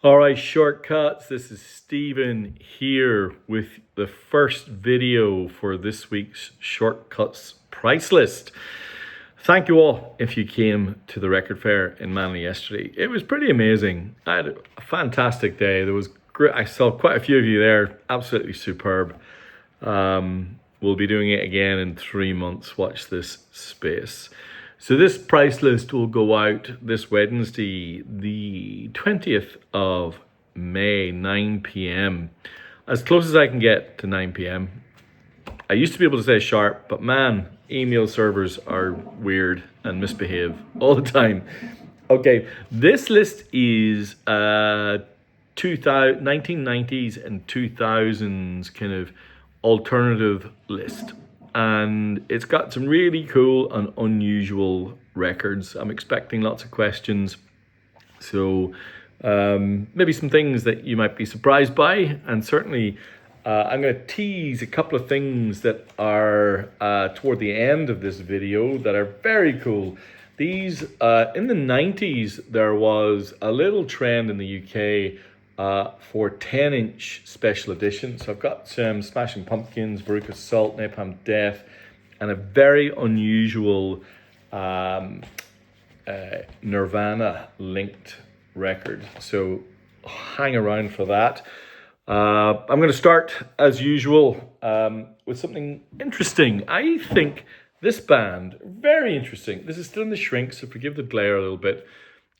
All right, shortcuts. This is Stephen here with the first video for this week's Shortcuts price list. Thank you all if you came to the record fair in Manly yesterday. It was pretty amazing. I had a fantastic day. There was great. I saw quite a few of you there. Absolutely superb. We'll be doing it again in 3 months. Watch this space. So this price list will go out this Wednesday, the 20th of May, 9 p.m. As close as I can get to 9 p.m. I used to be able to say sharp, but man, email servers are weird and misbehave all the time. Okay, this list is 1990s and 2000s kind of alternative list. And it's got some really cool and unusual records. I'm expecting lots of questions. So maybe some things that you might be surprised by. And certainly I'm going to tease a couple of things that are toward the end of this video that are very cool. These, in the 90s, there was a little trend in the UK for 10-inch special editions. So I've got some Smashing Pumpkins, Veruca Salt, Napalm Death, and a very unusual Nirvana linked record. So hang around for that. I'm going to start, as usual, with something interesting. I think this band, very interesting. This is still in the shrink, so forgive the glare a little bit.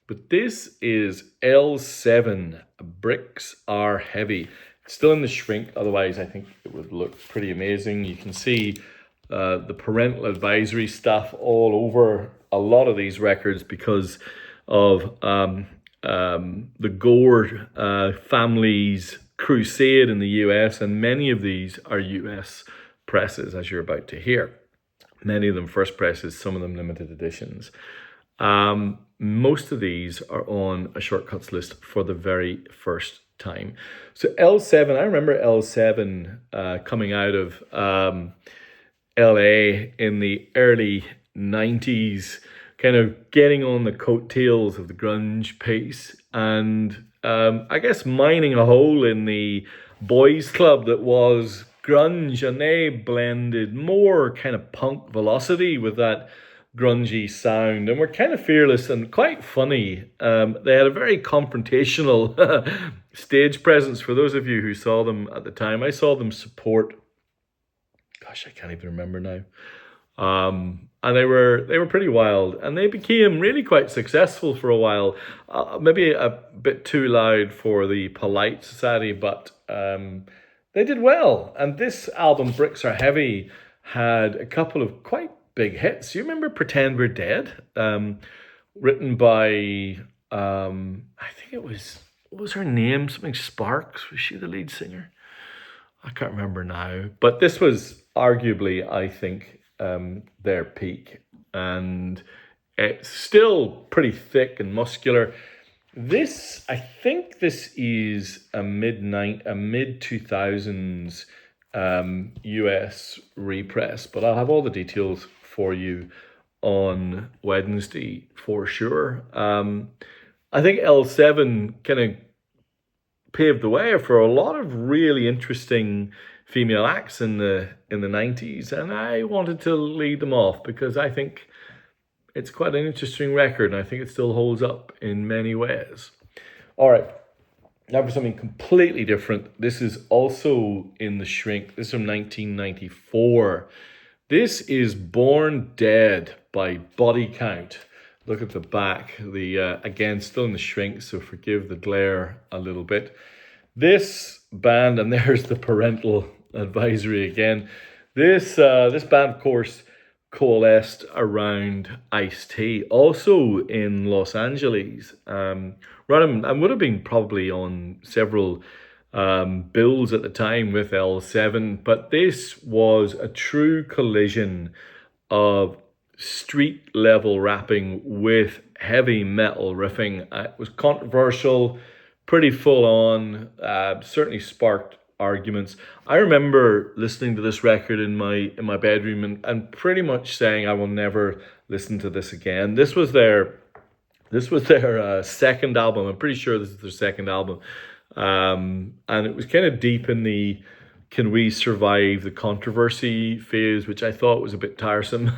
But this is L7, Bricks Are Heavy. It's still in the shrink, otherwise I think it would look pretty amazing. You can see the parental advisory stuff all over a lot of these records because of the Gore family's crusade in the US, and many of these are US presses, as you're about to hear. Many of them first presses, some of them limited editions. Most of these are on a shortcuts list for the very first time. So L7, I remember L7 coming out of LA in the early 90s, kind of getting on the coattails of the grunge pace, and I guess mining a hole in the boys club that was grunge, and they blended more kind of punk velocity with that grungy sound, and were kind of fearless and quite funny. They had a very confrontational stage presence. For those of you who saw them at the time, I saw them support, gosh, I can't even remember now. And they were pretty wild, and they became really quite successful for a while. Maybe a bit too loud for the polite society, but they did well. And this album, Bricks Are Heavy, had a couple of quite big hits. You remember Pretend We're Dead? Written by, I think it was, what was her name? Something Sparks. Was she the lead singer? I can't remember now. But this was arguably, I think, their peak. And it's still pretty thick and muscular. This, I think this is a mid-2000s US repress, but I'll have all the details for you on Wednesday for sure. I think L7 kind of paved the way for a lot of really interesting female acts in the 90s, and I wanted to lead them off because I think it's quite an interesting record, and I think it still holds up in many ways. All right. Now for something completely different. This is also in the shrink. This is from 1994. This is Born Dead by Body Count. Look at the back. Again, still in the shrink, so forgive the glare a little bit. This band, and there's the parental advisory again. This band, of course, coalesced around Ice-T, also in Los Angeles. And would have been probably on several bills at the time with L7, but this was a true collision of street level rapping with heavy metal riffing. It was controversial, pretty full on, certainly sparked arguments. I remember listening to this record in my bedroom and pretty much saying I will never listen to this again. This was their This was their second album. I'm pretty sure this is their second album. And it was kind of deep in the can we survive the controversy phase, which I thought was a bit tiresome.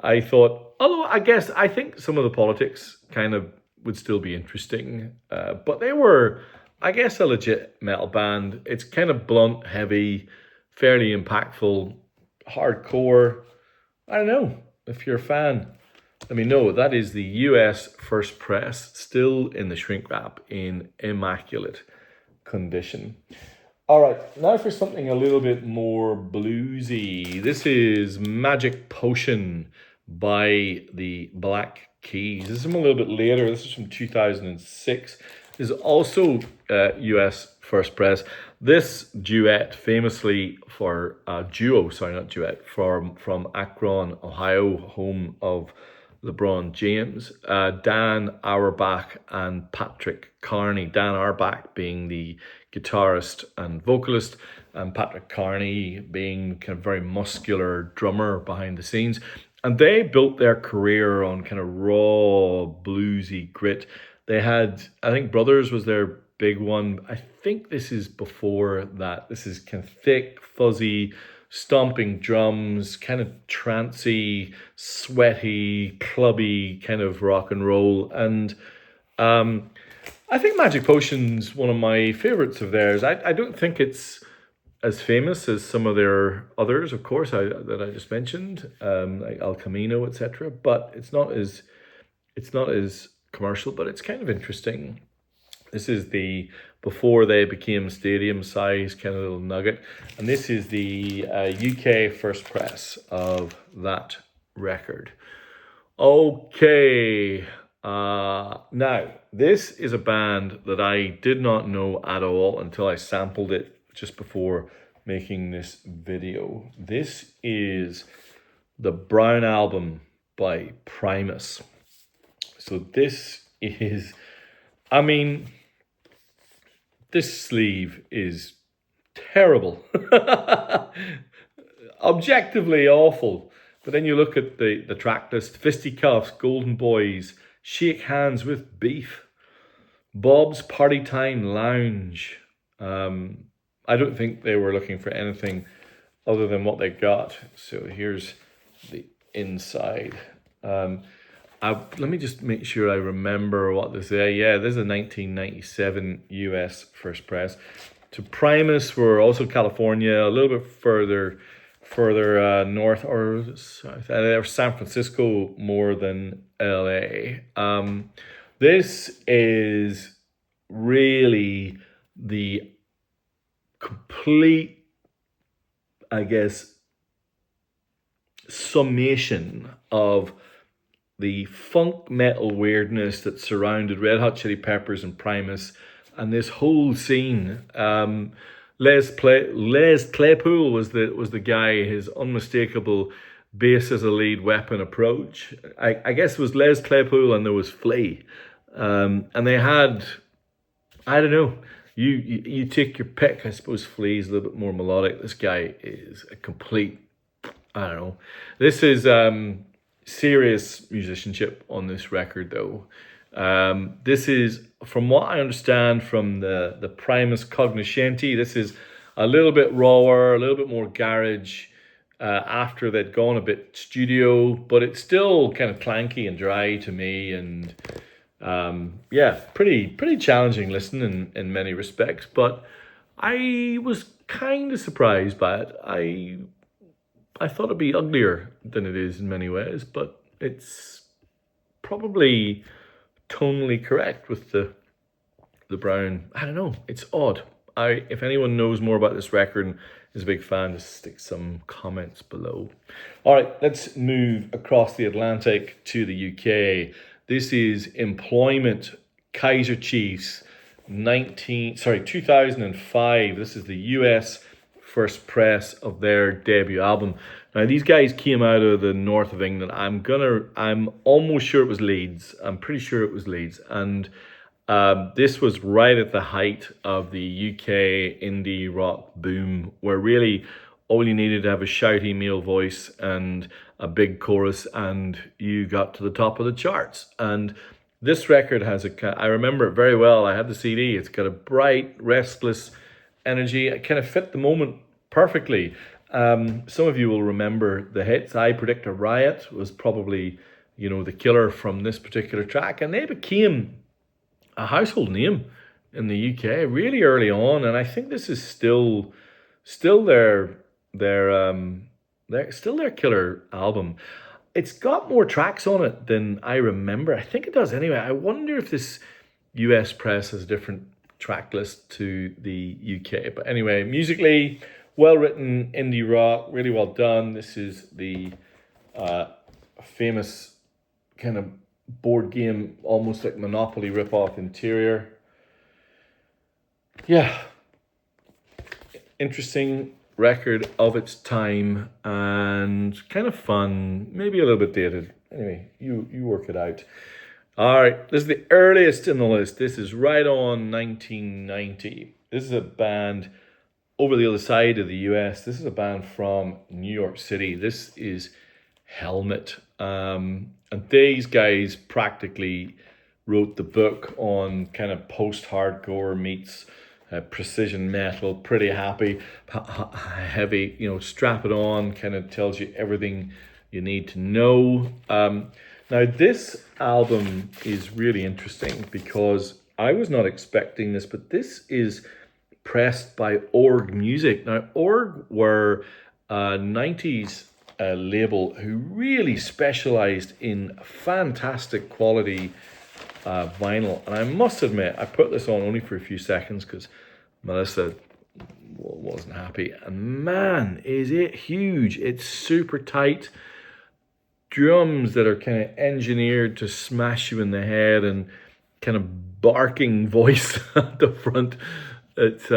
I thought, although I think some of the politics kind of would still be interesting. But they were, I guess, a legit metal band. It's kind of blunt, heavy, fairly impactful, hardcore. I don't know if you're a fan. Let me know. That is the US first press, still in the shrink wrap in immaculate condition. All right, now for something a little bit more bluesy. This is Magic Potion by the Black Keys. This is from a little bit later. This is from 2006. This is also US first press. This duet, famously for from Akron, Ohio, home of LeBron James, Dan Auerbach and Patrick Carney. Dan Auerbach being the guitarist and vocalist, and Patrick Carney being kind of very muscular drummer behind the scenes. And they built their career on kind of raw, bluesy grit. They had, I think Brothers was their big one. I think this is before that. This is kind of thick, fuzzy, stomping drums, kind of trancey, sweaty, clubby kind of rock and roll. And I think Magic Potion's one of my favorites of theirs. I don't think it's as famous as some of their others, of course, that I just mentioned, like El Camino, etc. But it's not as commercial, but it's kind of interesting. This is the before they became stadium size kind of little nugget, and this is the UK first press of that record. Okay. Now, this is a band that I did not know at all until I sampled it just before making this video. This is the Brown Album by Primus. So this is, I mean, this sleeve is terrible. Objectively awful. But then you look at the track list: Fisticuffs, Golden Boys, Shake Hands with Beef, Bob's Party Time Lounge. I don't think they were looking for anything other than what they got. So here's the inside. Let me just make sure I remember what this is. Yeah, this is a 1997 US first press. To Primus were also California, a little bit further north or south. San Francisco more than LA. This is really the complete, I guess, summation of the funk metal weirdness that surrounded Red Hot Chili Peppers and Primus and this whole scene. Les Claypool was the guy, his unmistakable bass as a lead weapon approach. I guess it was Les Claypool and there was Flea. And they had, I don't know, you take your pick. I suppose Flea's a little bit more melodic. This guy is a complete, I don't know. This is serious musicianship on this record though. This is, from what I understand from the Primus Cognoscenti, this is a little bit rawer, a little bit more garage, after they'd gone a bit studio, but it's still kind of clanky and dry to me, and yeah, pretty challenging listen in many respects, but I was kind of surprised by it. I thought it'd be uglier than it is in many ways, but it's probably tonally correct with the Brown. I don't know. It's odd. If anyone knows more about this record and is a big fan, just stick some comments below. All right, let's move across the Atlantic to the UK. This is Employment, Kaiser Chiefs, 2005. This is the US first press of their debut album. Now, these guys came out of the north of England. I'm almost sure it was Leeds. I'm pretty sure it was Leeds. And this was right at the height of the UK indie rock boom, where really all you needed to have a shouty male voice and a big chorus and you got to the top of the charts. And This record has I remember it very well. I had the CD. It's got a bright, restless energy. It kind of fit the moment perfectly. Some of you will remember the hits. I Predict a Riot was probably, the killer from this particular track, and they became a household name in the UK really early on. And I think this is still their killer album. It's got more tracks on it than I remember. I think it does anyway. I wonder if this US press has a different track list to the UK. But anyway, musically, well written indie rock, really well done. This is the famous kind of board game, almost like Monopoly ripoff interior. Yeah, interesting record of its time and kind of fun, maybe a little bit dated. Anyway, you work it out. All right, this is the earliest in the list. This is right on 1990. This is a band over the other side of the US. This is a band from New York City. This is Helmet. And these guys practically wrote the book on kind of post-hardcore meets precision metal. Pretty heavy, strap it on, kind of tells you everything you need to know. Now this album is really interesting because I was not expecting this, but this is pressed by Org Music. Now Org were a 90s label who really specialized in fantastic quality vinyl. And I must admit, I put this on only for a few seconds because Melissa wasn't happy. And man, is it huge. It's super tight. Drums that are kind of engineered to smash you in the head, and kind of barking voice at the front. It's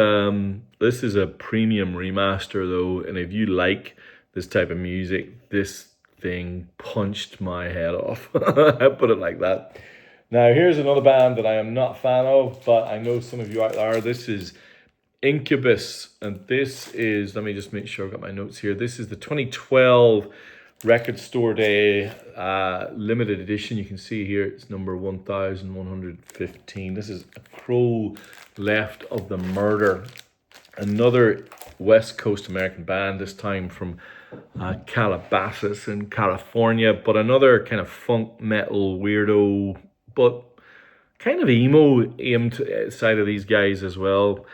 this is a premium remaster though, and if you like this type of music, this thing punched my head off. I put it like that. Now, here's another band that I am not a fan of, but I know some of you out there are. This is Incubus, and this is, let me just make sure I've got my notes here. This is the 2012 Record Store Day limited edition. You can see here it's number 1115. This is A Crow Left of the Murder. Another West Coast American band, this time from Calabasas in California, but another kind of funk metal weirdo, but kind of emo aimed side of these guys as well.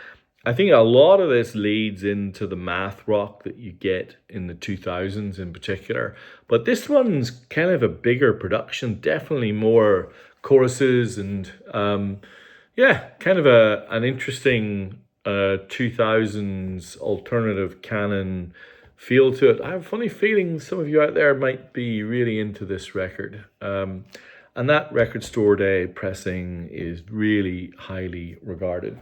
I think a lot of this leads into the math rock that you get in the 2000s in particular. But this one's kind of a bigger production, definitely more choruses and kind of an interesting 2000s alternative canon feel to it. I have a funny feeling some of you out there might be really into this record. And that Record Store Day pressing is really highly regarded.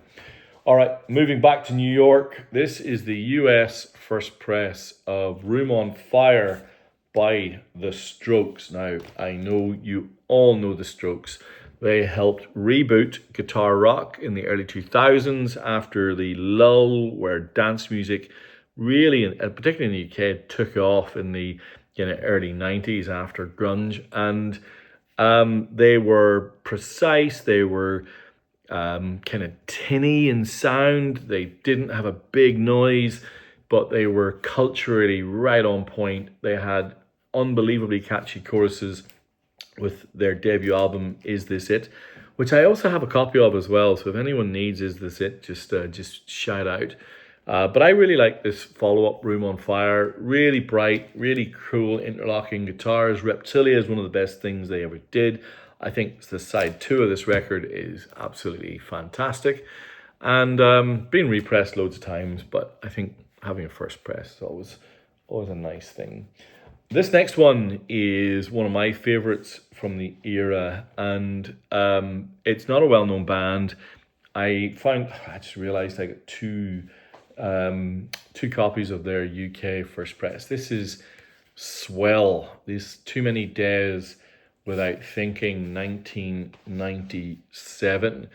All right, moving back to New York. This is the US first press of Room on Fire by The Strokes. Now, I know you all know The Strokes. They helped reboot guitar rock in the early 2000s after the lull where dance music really, particularly in the UK, took off in the early 90s after grunge. And they were precise, they were kind of tinny in sound. They didn't have a big noise, but they were culturally right on point. They had unbelievably catchy choruses with their debut album, Is This It?, which I also have a copy of as well. So if anyone needs Is This It?, just shout out. But I really like this follow-up, Room on Fire. Really bright, really cool interlocking guitars. Reptilia is one of the best things they ever did. I think the side 2 of this record is absolutely fantastic. And been repressed loads of times, but I think having a first press is always a nice thing. This next one is one of my favorites from the era, and it's not a well-known band. I just realized I got two copies of their UK first press. This is Swell. These Too Many Days Without Thinking, 1997.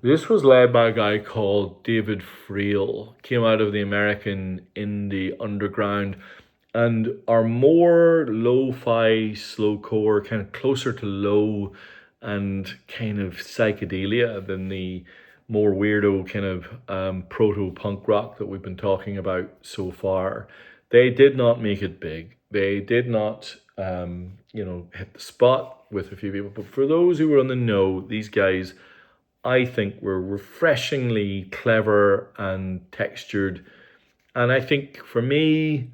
This was led by a guy called David Friel. Came out of the American indie underground and are more lo-fi, slowcore, kind of closer to low and kind of psychedelia than the more weirdo kind of proto-punk rock that we've been talking about so far. They did not make it big. They did not, hit the spot with a few people. But for those who were on the know, these guys, I think, were refreshingly clever and textured. And I think for me,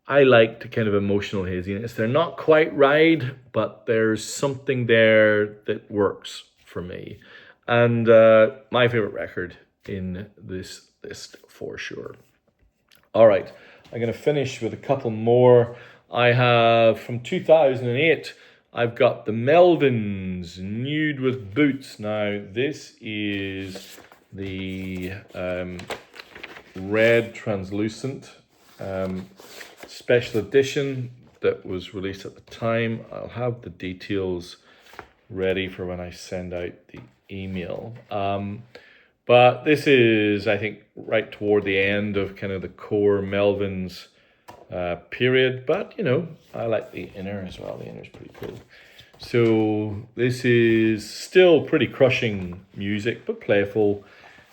I like the kind of emotional haziness. They're not quite Ride, but there's something there that works for me. And my favorite record in this list for sure. All right, I'm going to finish with a couple more. I have from 2008, I've got the Melvins, Nude with Boots. Now, this is the red translucent special edition that was released at the time. I'll have the details ready for when I send out the email. But this is, I think, right toward the end of kind of the core Melvins period. But, I like the inner as well. The inner's pretty cool. So this is still pretty crushing music, but playful,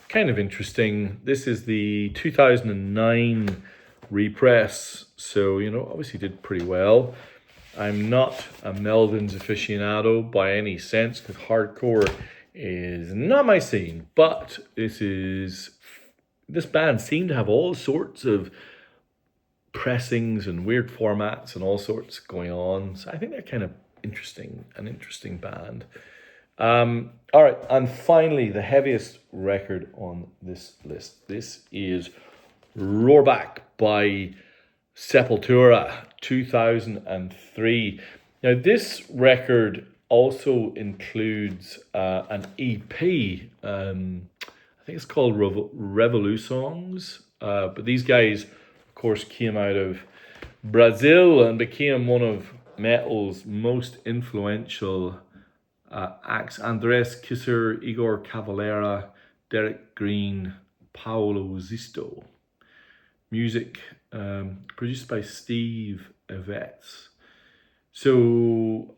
kind of interesting. This is the 2009 repress. So, obviously did pretty well. I'm not a Melvins aficionado by any sense, because hardcore is not my scene. But this band seemed to have all sorts of pressings and weird formats and all sorts going on. So I think they're kind of an interesting band. All right, and finally, the heaviest record on this list. This is Roarback by Sepultura, 2003. Now, this record also includes an EP. I think it's called Revoluções. But these guys, of course, came out of Brazil and became one of metal's most influential acts. Andrés Kisser, Igor Cavalera, Derek Green, Paulo Zisto. Music produced by Steve Evets. So,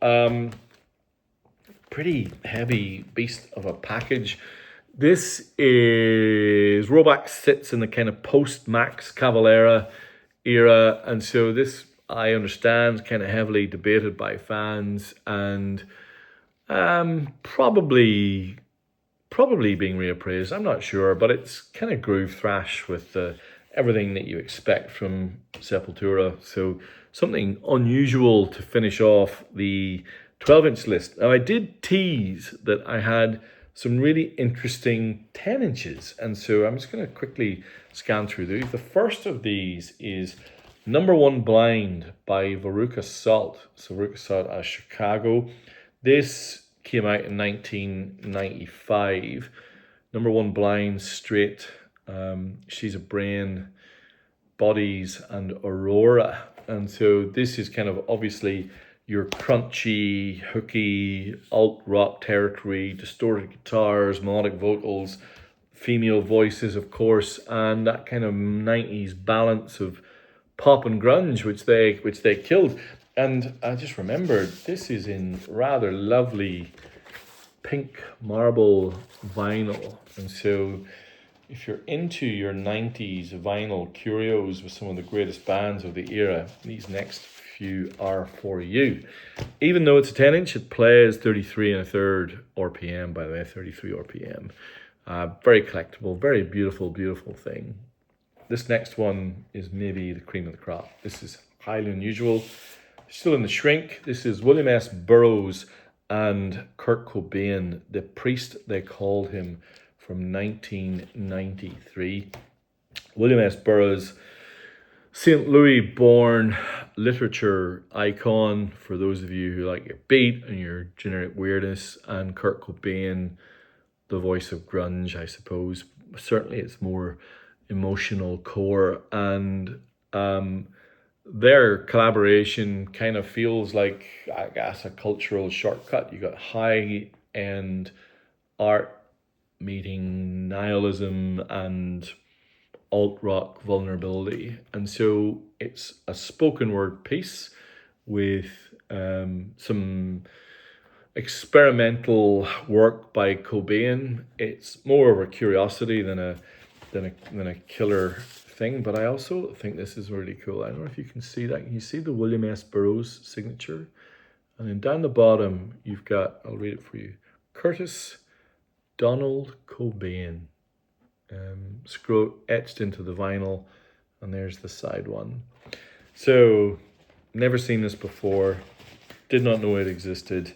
pretty heavy beast of a package. This is Roarback sits in the kind of post-Max Cavalera era, and so this, I understand, kind of heavily debated by fans, and probably being reappraised. I'm not sure, but it's kind of groove thrash with everything that you expect from Sepultura. So something unusual to finish off the 12-inch list. Now, I did tease that I had some really interesting 10 inches, and so I'm just going to quickly scan through these. The first of these is Number One Blind by Veruca Salt. So Veruca Salt out of Chicago. This came out in 1995. Number One Blind, straight. She's a Brain, Bodies, and Aurora. And so this is kind of obviously your crunchy, hooky, alt-rock territory, distorted guitars, melodic vocals, female voices, of course, and that kind of 90s balance of pop and grunge, which they killed. And I just remembered, this is in rather lovely pink marble vinyl. And so if you're into your 90s vinyl curios with some of the greatest bands of the era, these next few are for you. Even though it's a 10-inch, it plays 33 1/3 RPM, by the way, 33 RPM. Very collectible, very beautiful, beautiful thing. This next one is maybe the cream of the crop. This is highly unusual. Still in the shrink. This is William S. Burroughs and Kurt Cobain, The Priest They Called Him, from 1993. William S. Burroughs, St. Louis born literature icon for those of you who like your beat and your generic weirdness, and Kurt Cobain, the voice of grunge, I suppose. Certainly it's more emotional core, and their collaboration kind of feels like, I guess, a cultural shortcut. You got high-end art meeting nihilism and alt-rock vulnerability. And so it's a spoken word piece with some experimental work by Cobain. It's more of a curiosity than a killer thing, but I also think this is really cool. I don't know if you can see that. Can you see the William S. Burroughs signature? And then down the bottom, you've got, I'll read it for you, Curtis Donald Cobain. Scroll etched into the vinyl, and there's the side one. So, never seen this before, did not know it existed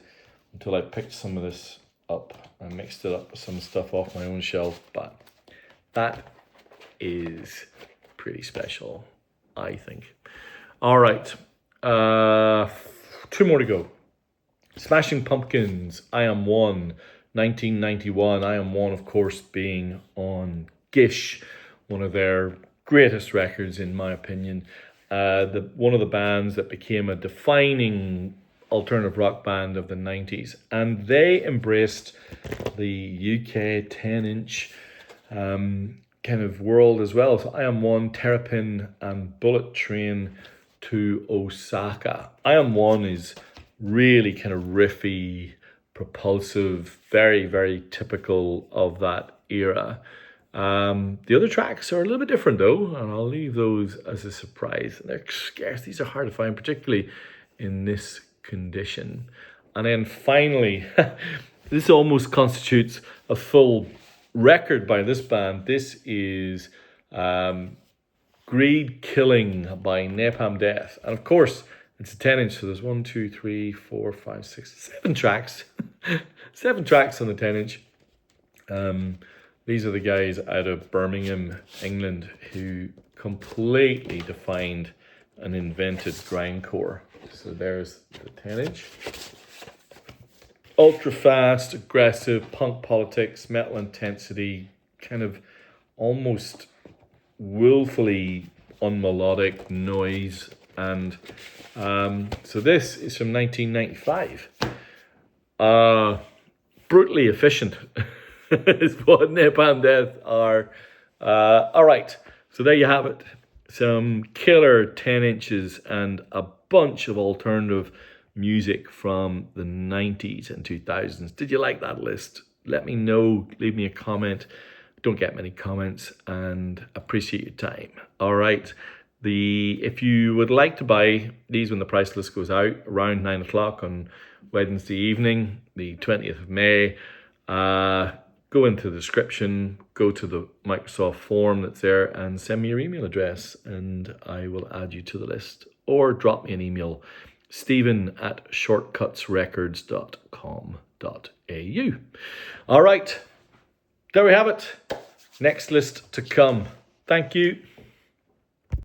until I picked some of this up and mixed it up with some stuff off my own shelf, but that is pretty special, I think. All right, 2 more to go. Smashing Pumpkins, I Am One, 1991. I Am One, of course, being on Gish, one of their greatest records, in my opinion. One of the bands that became a defining alternative rock band of the 90s. And they embraced the UK 10-inch kind of world as well. So I Am One, Terrapin, and Bullet Train to Osaka. I Am One is really kind of riffy, propulsive, very, very typical of that era. The other tracks are a little bit different though, and I'll leave those as a surprise. They're scarce. These are hard to find, particularly in this condition. And then finally, this almost constitutes a full record by this band. This is Greed Killing by Napalm Death. And of course, it's a 10-inch, so there's 1, 2, 3, 4, 5, 6, 7 tracks. 7 tracks on the 10-inch. These are the guys out of Birmingham, England, who completely defined and invented grindcore. So there's the 10-inch. Ultra fast, aggressive, punk politics, metal intensity, kind of almost willfully unmelodic noise. And so this is from 1995. Brutally efficient is what Napalm Death are. All right, so there you have it. Some killer 10 inches and a bunch of alternative music from the 90s and 2000s. Did you like that list? Let me know. Leave me a comment. Don't get many comments, and appreciate your time. All right. If you would like to buy these when the price list goes out around 9 o'clock on Wednesday evening, the 20th of May, go into the description, go to the Microsoft form that's there, and send me your email address, and I will add you to the list. Or drop me an email, stephen@shortcutsrecords.com.au. All right, there we have it. Next list to come. Thank you.